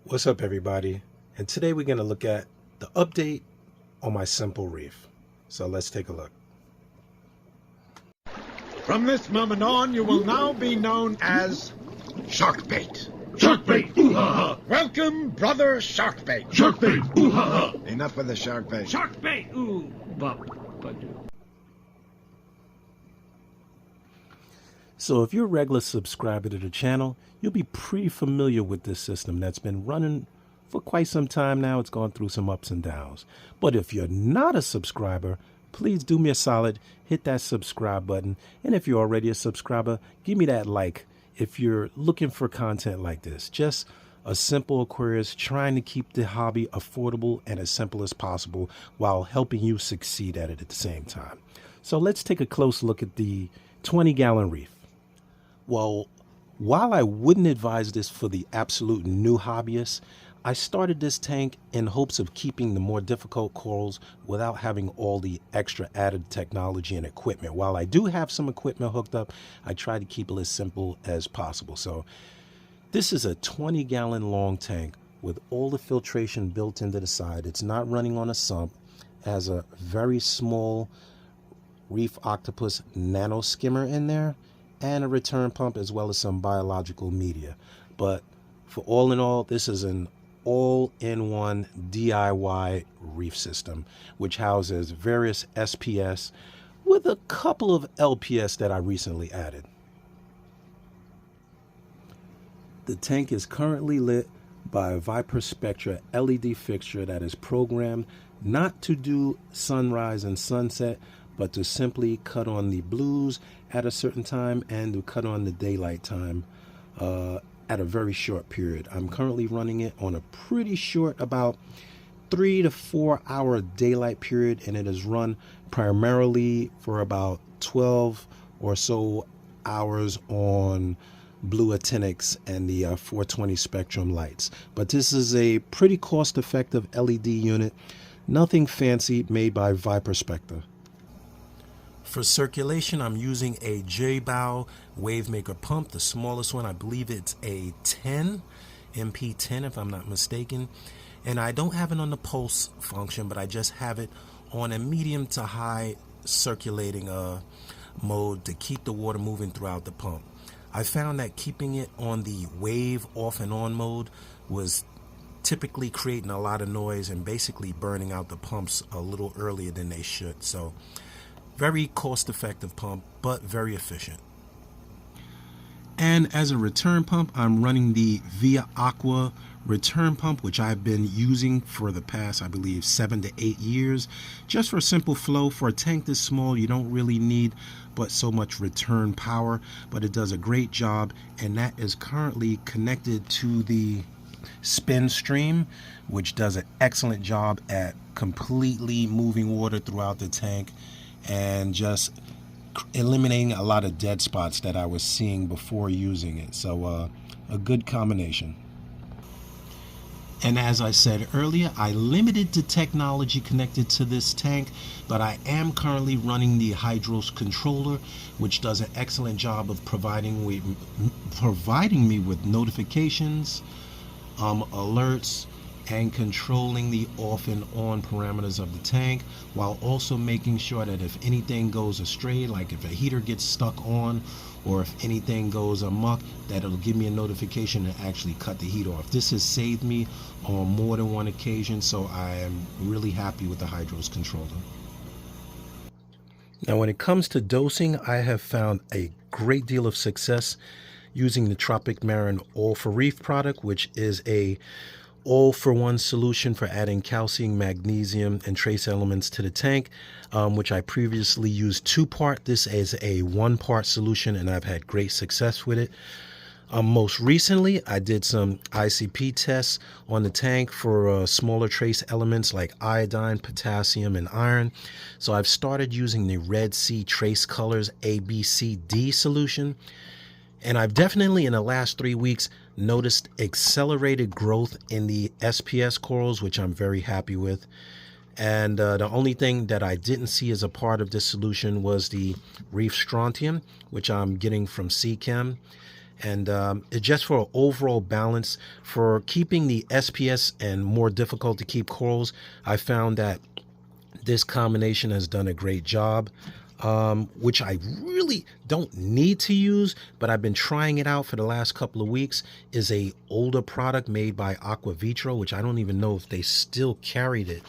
What's up, everybody? And today we're going to look at the update on my simple reef. So let's take a look. From this moment on, you will now be known as Sharkbait. Sharkbait, ooh-ha-ha! Welcome, brother Sharkbait. Sharkbait, ooh-ha-ha! Enough with the Sharkbait. Sharkbait, ooh, bop. So if you're a regular subscriber to the channel, you'll be pretty familiar with this system that's been running for quite some time now. It's gone through some ups and downs. But if you're not a subscriber, please do me a solid, hit that subscribe button. And if you're already a subscriber, give me that like if you're looking for content like this. Just a simple Aquarius trying to keep the hobby affordable and as simple as possible while helping you succeed at it at the same time. So let's take a close look at the 20-gallon reef. Well, while I wouldn't advise this for the absolute new hobbyists, I started this tank in hopes of keeping the more difficult corals without having all the extra added technology and equipment. While I do have some equipment hooked up, I try to keep it as simple as possible. So this is a 20-gallon long tank with all the filtration built into the side. It's not running on a sump. It has a very small Reef Octopus nano skimmer in there, and a return pump, as well as some biological media. But for all in all, this is an all-in-one DIY reef system, which houses various SPS with a couple of LPS that I recently added. The tank is currently lit by a Viper Spectra LED fixture that is programmed not to do sunrise and sunset, but to simply cut on the blues at a certain time and to cut on the daylight time at a very short period. I'm currently running it on a pretty short, about 3 to 4 hour daylight period, and it is run primarily for about 12 or so hours on blue actinics and the 420 spectrum lights. But this is a pretty cost-effective LED unit, nothing fancy, made by Viper Spectra. For circulation, I'm using a J-Bow Wavemaker pump, the smallest one. I believe it's a 10, MP10 if I'm not mistaken. And I don't have it on the pulse function, but I just have it on a medium to high circulating mode to keep the water moving throughout the pump. I found that keeping it on the wave off and on mode was typically creating a lot of noise and basically burning out the pumps a little earlier than they should. So very cost-effective pump, but very efficient. And as a return pump, I'm running the Via Aqua return pump, which I've been using for the past, I believe, 7 to 8 years, just for simple flow. For a tank this small, you don't really need but so much return power, but it does a great job, and that is currently connected to the spin stream, which does an excellent job at completely moving water throughout the tank and just eliminating a lot of dead spots that I was seeing before using it. So a good combination. And as I said earlier, I limited the technology connected to this tank, but I am currently running the Hydros controller, which does an excellent job of providing me with notifications, alerts, and controlling the off and on parameters of the tank, while also making sure that if anything goes astray, like if a heater gets stuck on or if anything goes amok, that it'll give me a notification to actually cut the heat off. This has saved me on more than one occasion, so I am really happy with the Hydros controller. Now when it comes to dosing, I have found a great deal of success using the Tropic Marin All for Reef product, which is a all-for-one solution for adding calcium, magnesium, and trace elements to the tank, which I previously used 2-part. This is a 1-part solution, and I've had great success with it. Most recently, I did some ICP tests on the tank for smaller trace elements like iodine, potassium, and iron. So I've started using the Red Sea Trace Colors ABCD solution. And I've definitely, in the last 3 weeks, noticed accelerated growth in the SPS corals, which I'm very happy with. And the only thing that I didn't see as a part of this solution was the Reef Strontium, which I'm getting from Seachem. And it's just for overall balance for keeping the SPS and more difficult to keep corals. I found that this combination has done a great job, which I really don't need to use, but I've been trying it out for the last couple of weeks, is a older product made by Aqua Vitro, which I don't even know if they still carried it.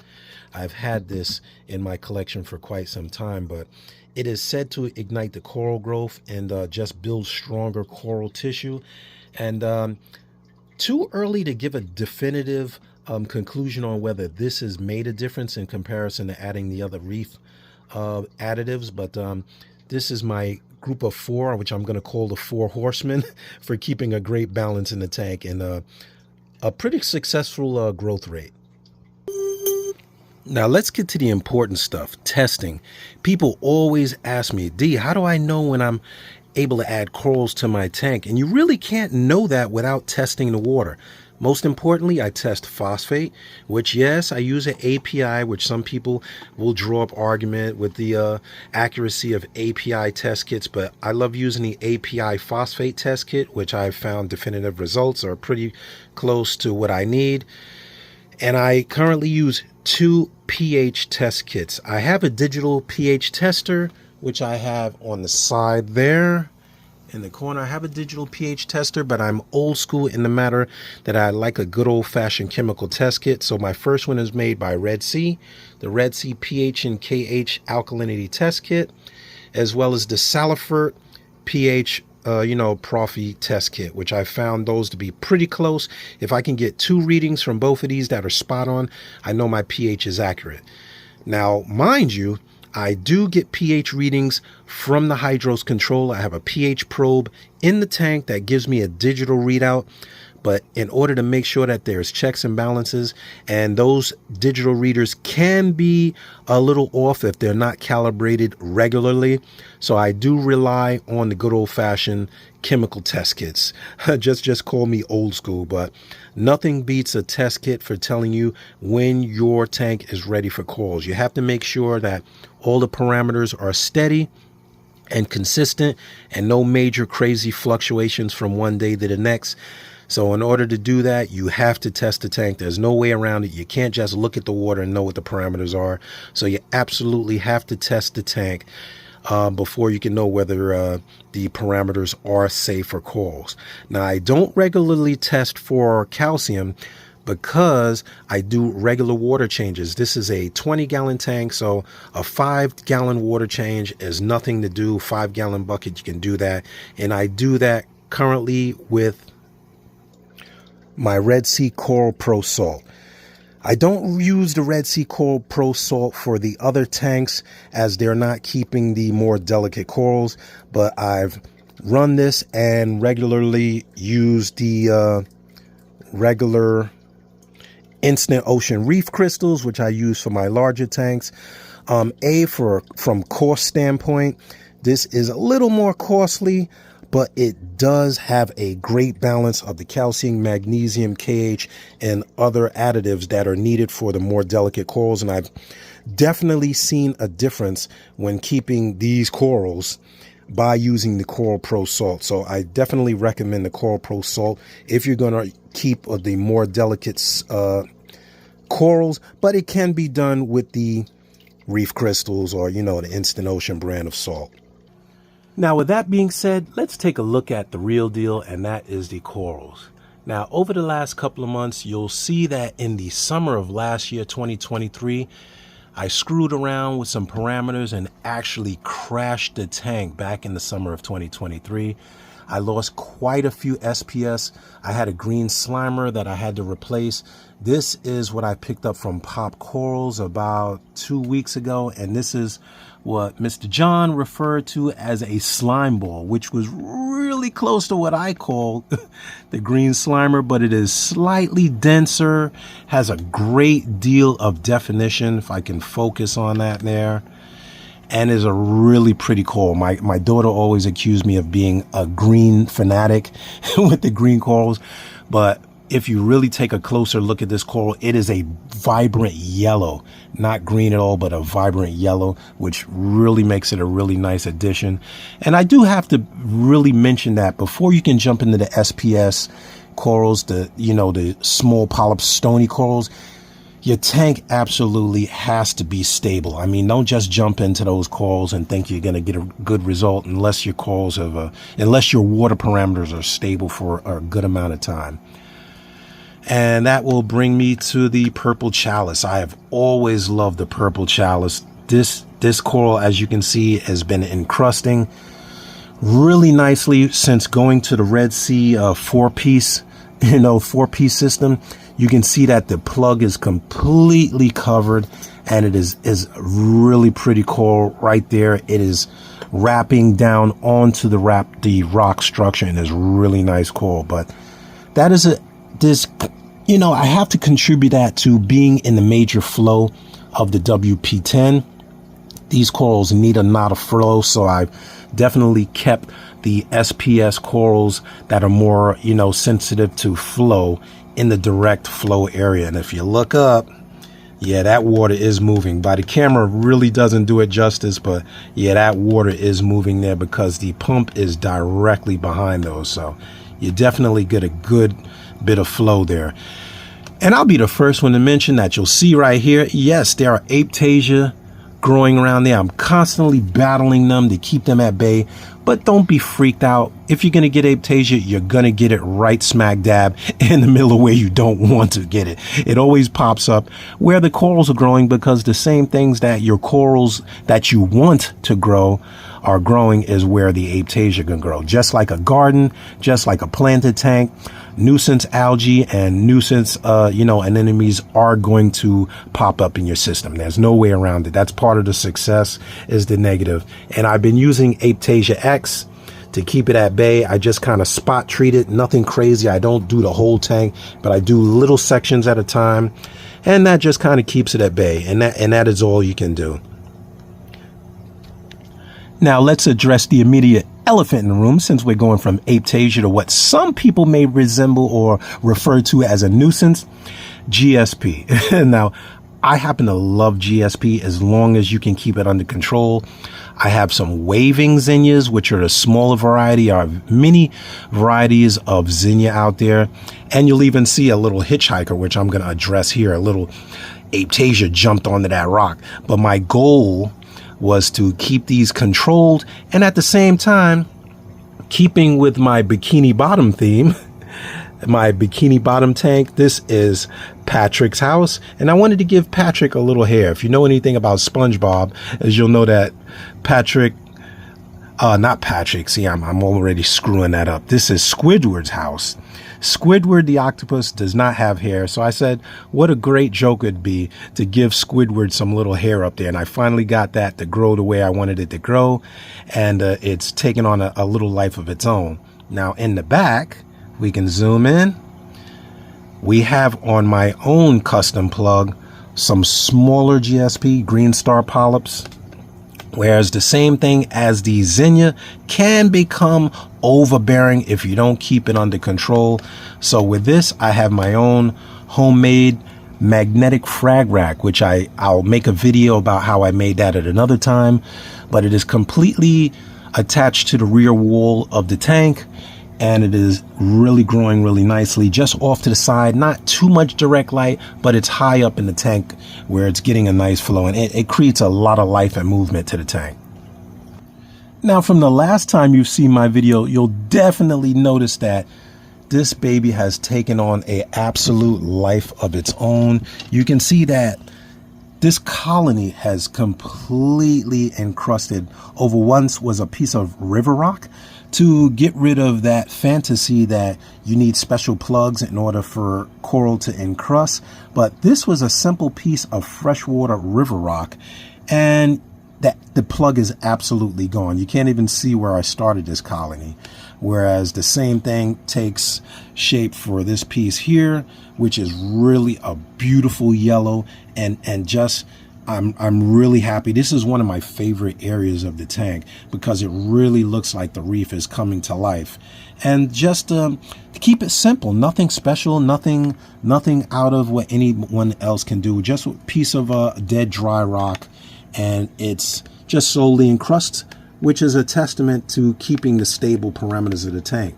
I've had this in my collection for quite some time, but it is said to ignite the coral growth and just build stronger coral tissue. And too early to give a definitive conclusion on whether this has made a difference in comparison to adding the other Reef additives. But this is my group of 4, which I'm going to call the 4 horsemen, for keeping a great balance in the tank and a pretty successful growth rate. Now let's get to the important stuff, testing. People always ask me, D, how do I know when I'm able to add corals to my tank? And you really can't know that without testing the water. Most importantly, I test phosphate, which, yes, I use an API, which some people will draw up argument with the accuracy of API test kits, but I love using the API phosphate test kit, which I've found definitive results are pretty close to what I need. And I currently use 2 pH test kits. I have a digital pH tester, which I have on the side there in the corner. I have a digital pH tester, but I'm old school in the matter that I like a good old-fashioned chemical test kit. So my first one is made by Red Sea, the Red Sea pH and KH alkalinity test kit, as well as the Salifert pH Profi test kit, which I found those to be pretty close. If I can get 2 readings from both of these that are spot on, I know my pH is accurate. Now, mind you, I do get pH readings from the Hydros controller. I have a pH probe in the tank that gives me a digital readout. But in order to make sure that there's checks and balances, and those digital readers can be a little off if they're not calibrated regularly. So I do rely on the good old-fashioned chemical test kits. just call me old school, but nothing beats a test kit for telling you when your tank is ready for corals. You have to make sure that all the parameters are steady and consistent and no major crazy fluctuations from one day to the next. So in order to do that, you have to test the tank. There's no way around it. You can't just look at the water and know what the parameters are. So you absolutely have to test the tank before you can know whether the parameters are safe for corals. Now, I don't regularly test for calcium because I do regular water changes. This is a 20-gallon tank, so a 5-gallon water change is nothing to do. 5-gallon bucket, you can do that. And I do that currently with my Red Sea Coral Pro Salt. I don't use the Red Sea Coral Pro Salt for the other tanks as they're not keeping the more delicate corals, but I've run this and regularly use the regular instant ocean reef crystals, which I use for my larger tanks. From cost standpoint, this is a little more costly, but it does have a great balance of the calcium, magnesium, KH, and other additives that are needed for the more delicate corals. And I've definitely seen a difference when keeping these corals by using the Coral Pro Salt. So I definitely recommend the Coral Pro Salt if you're going to keep the more delicate corals, but it can be done with the reef crystals or, the Instant Ocean brand of salt. Now, with that being said, let's take a look at the real deal, and that is the corals. Now, over the last couple of months, you'll see that in the summer of last year, 2023, I screwed around with some parameters and actually crashed the tank back in the summer of 2023. I lost quite a few SPS. I had a green slimer that I had to replace. This is what I picked up from Pop Corals about 2 weeks ago, and this is what Mr. John referred to as a slime ball, which was really close to what I call the green slimer, but it is slightly denser, has a great deal of definition, if I can focus on that there, and is a really pretty coral. My daughter always accused me of being a green fanatic with the green corals, but if you really take a closer look at this coral, it is a vibrant yellow, not green at all, but a vibrant yellow, which really makes it a really nice addition. And I do have to really mention that before you can jump into the SPS corals, the small polyp stony corals, your tank absolutely has to be stable. I mean, don't just jump into those corals and think you're going to get a good result unless your corals unless your water parameters are stable for a good amount of time. And that will bring me to the purple chalice. I have always loved the purple chalice. This coral, as you can see, has been encrusting really nicely since going to the Red Sea four-piece system. You can see that the plug is completely covered, and it is really pretty coral right there. It is wrapping down onto the rock structure, and it's really nice coral. But that is I have to contribute that to being in the major flow of the WP10. These corals need a lot of flow, so I've definitely kept the SPS corals that are more, sensitive to flow in the direct flow area. And if you look up, yeah, that water is moving. By the camera really doesn't do it justice, but yeah, that water is moving there because the pump is directly behind those. So you definitely get a good bit of flow there. And I'll be the first one to mention that you'll see right here, yes, there are Aiptasia growing around there. I'm constantly battling them to keep them at bay, but don't be freaked out. If you're going to get Aiptasia, you're going to get it right smack dab in the middle of where you don't want to get it. It always pops up where the corals are growing, because the same things that your corals that you want to grow are growing is where the Aiptasia can grow. Just like a garden, just like a planted tank, nuisance algae and nuisance anemones are going to pop up in your system. There's no way around it. That's part of the success, is the negative. And I've been using Aiptasia X to keep it at bay. I just kind of spot treat it, nothing crazy. I don't do the whole tank, but I do little sections at a time, and that just kind of keeps it at bay. And that is all you can do. Now let's address the immediate elephant in the room, since we're going from Aiptasia to what some people may resemble or refer to as a nuisance, GSP. Now, I happen to love GSP as long as you can keep it under control. I have some waving zinnias, which are the smaller variety. There are many varieties of zinnia out there. And you'll even see a little hitchhiker, which I'm going to address here. A little Aiptasia jumped onto that rock. But my goal was to keep these controlled, and at the same time, keeping with my bikini bottom theme, my bikini bottom tank, this is Patrick's house, and I wanted to give Patrick a little hair. If you know anything about SpongeBob, as you'll know that Patrick, not Patrick, see, I'm already screwing that up. This is Squidward's house. Squidward the octopus does not have hair, so I said what a great joke it'd be to give Squidward some little hair up there, and I finally got that to grow the way I wanted it to grow, and it's taken on a little life of its own. Now in the back, we can zoom in. We have on my own custom plug some smaller GSP green star polyps, whereas the same thing as the zinnia can become overbearing if you don't keep it under control. So with this, I have my own homemade magnetic frag rack, which I'll make a video about how I made that at another time, but it is completely attached to the rear wall of the tank, and it is really growing really nicely just off to the side. Not too much direct light, but it's high up in the tank where it's getting a nice flow, and it creates a lot of life and movement to the tank. Now, from the last time you've seen my video, you'll definitely notice that this baby has taken on an absolute life of its own. You can see that this colony has completely encrusted over once was a piece of river rock. To get rid of that fantasy that you need special plugs in order for coral to encrust, but this was a simple piece of freshwater river rock, and that the plug is absolutely gone. You can't even see where I started this colony. Whereas the same thing takes shape for this piece here, which is really a beautiful yellow, and just I'm really happy. This is one of my favorite areas of the tank because it really looks like the reef is coming to life. And just to keep it simple, nothing special, nothing out of what anyone else can do. Just a piece of dead dry rock, and it's just solely encrusted, which is a testament to keeping the stable parameters of the tank.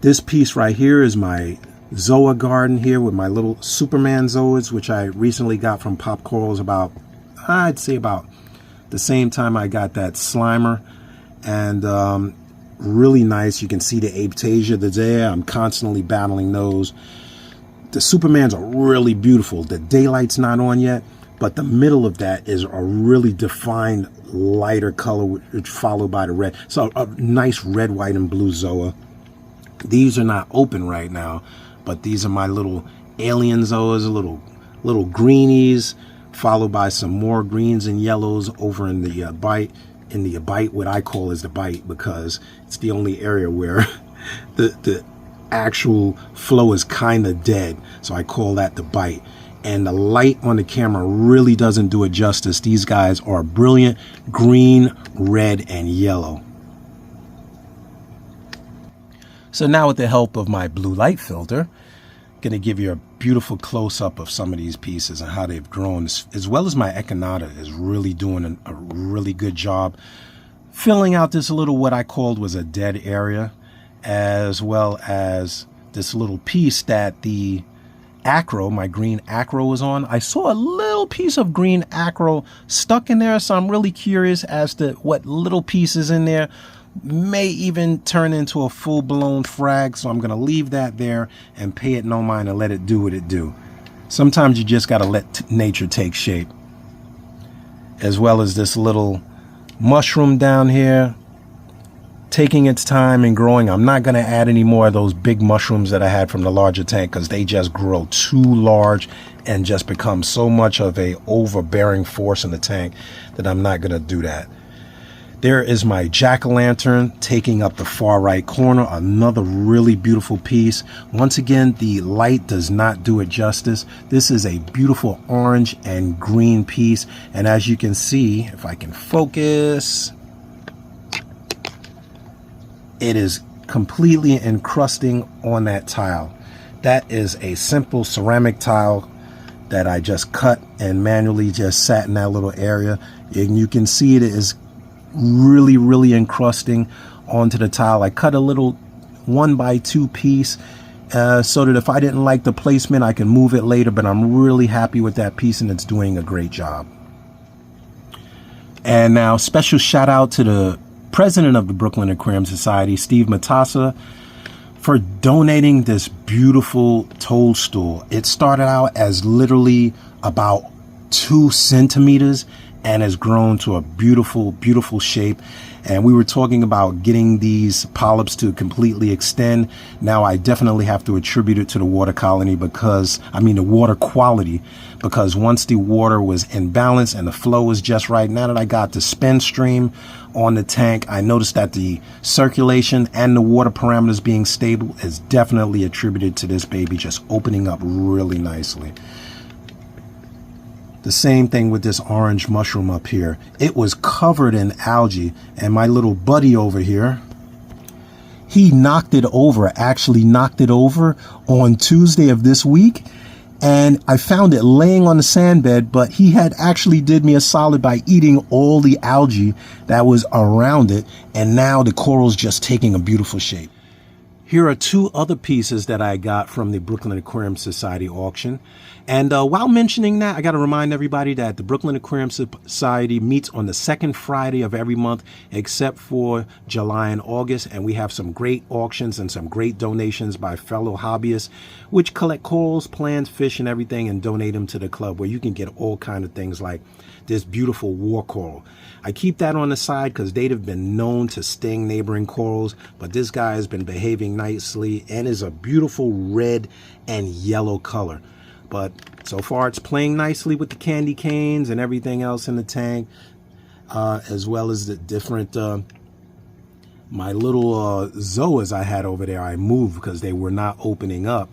This piece right here is my Zoa garden here with my little Superman Zoas, which I recently got from Pop Corals about, I'd say about the same time I got that Slimer. And really nice. You can see the Aptasia that's there. I'm constantly battling those. The Supermans are really beautiful. The daylight's not on yet, but the middle of that is a really defined lighter color, which followed by the red. So a nice red, white, and blue Zoa. These are not open right now, but these are my little alien Zoas, little greenies, followed by some more greens and yellows over in the bite. In the bite, what I call is the bite, because it's the only area where the actual flow is kind of dead. So I call that the bite. And the light on the camera really doesn't do it justice. These guys are brilliant green, red, and yellow. So now with the help of my blue light filter, I'm going to give you a beautiful close-up of some of these pieces and how they've grown, as well as my Echinata is really doing a really good job filling out this little, what I called was a dead area, as well as this little piece that the acro, my green acro, was on. I saw a little piece of green acro stuck in there, so I'm really curious as to what little piece is in there. May even turn into a full-blown frag, so I'm going to leave that there and pay it no mind and let it do what it do. Sometimes you just got to let nature take shape. As well as this little mushroom down here, taking its time and growing. I'm not going to add any more of those big mushrooms that I had from the larger tank because they just grow too large and just become so much of a overbearing force in the tank that I'm not going to do that. There is my jack-o'-lantern taking up the far right corner, another really beautiful piece. Once again, the light does not do it justice. This is a beautiful orange and green piece, and as you can see, if I can focus, it is completely encrusting on that tile. That is a simple ceramic tile that I just cut and manually just sat in that little area, and you can see it is really encrusting onto the tile. I cut a little 1x2 piece so that if I didn't like the placement, I can move it later, but I'm really happy with that piece and it's doing a great job. And now special shout out to the president of the Brooklyn Aquarium Society, Steve Matassa, for donating this beautiful toadstool. It started out as literally about 2 centimeters and has grown to a beautiful shape. And we were talking about getting these polyps to completely extend. Now I definitely have to attribute it to the water colony because, the water quality, because once the water was in balance and the flow was just right, now that I got the spin stream on the tank, I noticed that the circulation and the water parameters being stable is definitely attributed to this baby just opening up really nicely. The same thing with this orange mushroom up here. It was covered in algae, and my little buddy over here, he actually knocked it over on Tuesday of this week, and I found it laying on the sand bed, but he had actually did me a solid by eating all the algae that was around it, and now the coral's just taking a beautiful shape. Here are 2 other pieces that I got from the Brooklyn Aquarium Society auction. And while mentioning that, I got to remind everybody that the Brooklyn Aquarium Society meets on the 2nd Friday of every month, except for July and August. And we have some great auctions and some great donations by fellow hobbyists, which collect corals, plants, fish, and everything, and donate them to the club, where you can get all kind of things like this beautiful war coral. I keep that on the side because they'd have been known to sting neighboring corals, but this guy has been behaving nicely and is a beautiful red and yellow color. But so far it's playing nicely with the candy canes and everything else in the tank, as well as the different my little zoas I had over there. I moved because they were not opening up,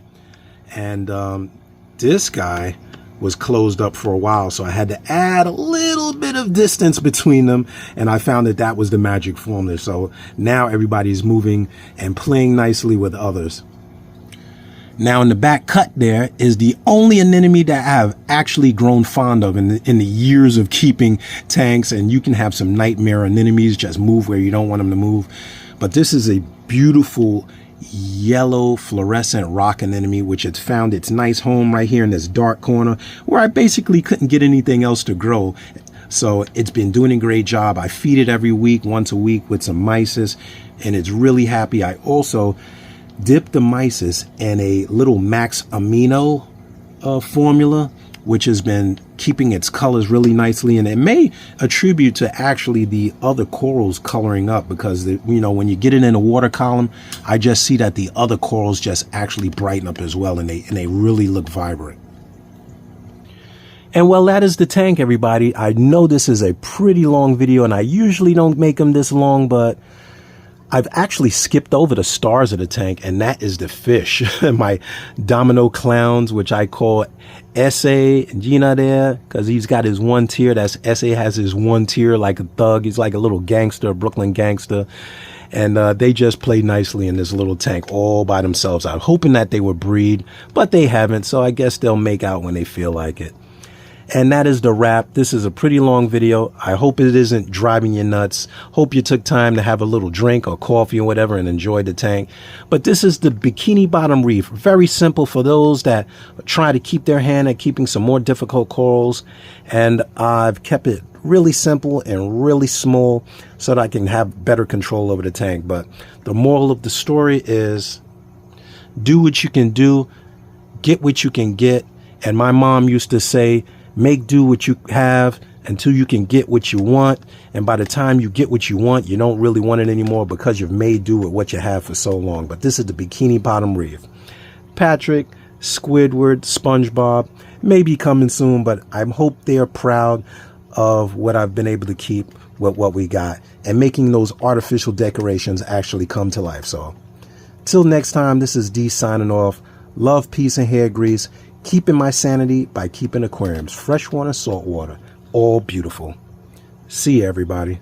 and this guy was closed up for a while, so I had to add a little bit of distance between them, and I found that that was the magic formula. So now everybody's moving and playing nicely with others. Now in the back cut there is the only anemone that I have actually grown fond of in the years of keeping tanks, and you can have some nightmare anemones just move where you don't want them to move. But this is a beautiful yellow fluorescent rock anemone, which has found its nice home right here in this dark corner where I basically couldn't get anything else to grow. So it's been doing a great job. I feed it every week, once a week, with some mysis, and it's really happy. I also dip the mysis in a little max amino formula, which has been keeping its colors really nicely, and it may attribute to actually the other corals coloring up, because when you get it in a water column, I just see that the other corals just actually brighten up as well, and they really look vibrant. And well, that is the tank, everybody. I know this is a pretty long video, and I usually don't make them this long, but I've actually skipped over the stars of the tank, and that is the fish. My domino clowns, which I call S.A. Gina there, because he's got his one tier. That's S.A. has his one tier like a thug. He's like a little gangster, a Brooklyn gangster. And they just play nicely in this little tank all by themselves. I'm hoping that they would breed, but they haven't, so I guess they'll make out when they feel like it. And that is the wrap. This is a pretty long video. I hope it isn't driving you nuts. Hope you took time to have a little drink or coffee or whatever and enjoy the tank. But this is the Bikini Bottom Reef. Very simple for those that try to keep their hand at keeping some more difficult corals. And I've kept it really simple and really small so that I can have better control over the tank. But the moral of the story is do what you can do, get what you can get. And my mom used to say, make do what you have until you can get what you want. And by the time you get what you want, you don't really want it anymore because you've made do with what you have for so long. But this is the Bikini Bottom Reef. Patrick, Squidward, SpongeBob may be coming soon, but I hope they are proud of what I've been able to keep with what we got and making those artificial decorations actually come to life. So till next time, this is D signing off. Love, peace, and hair grease. Keeping my sanity by keeping aquariums, freshwater, saltwater, all beautiful. See you, everybody.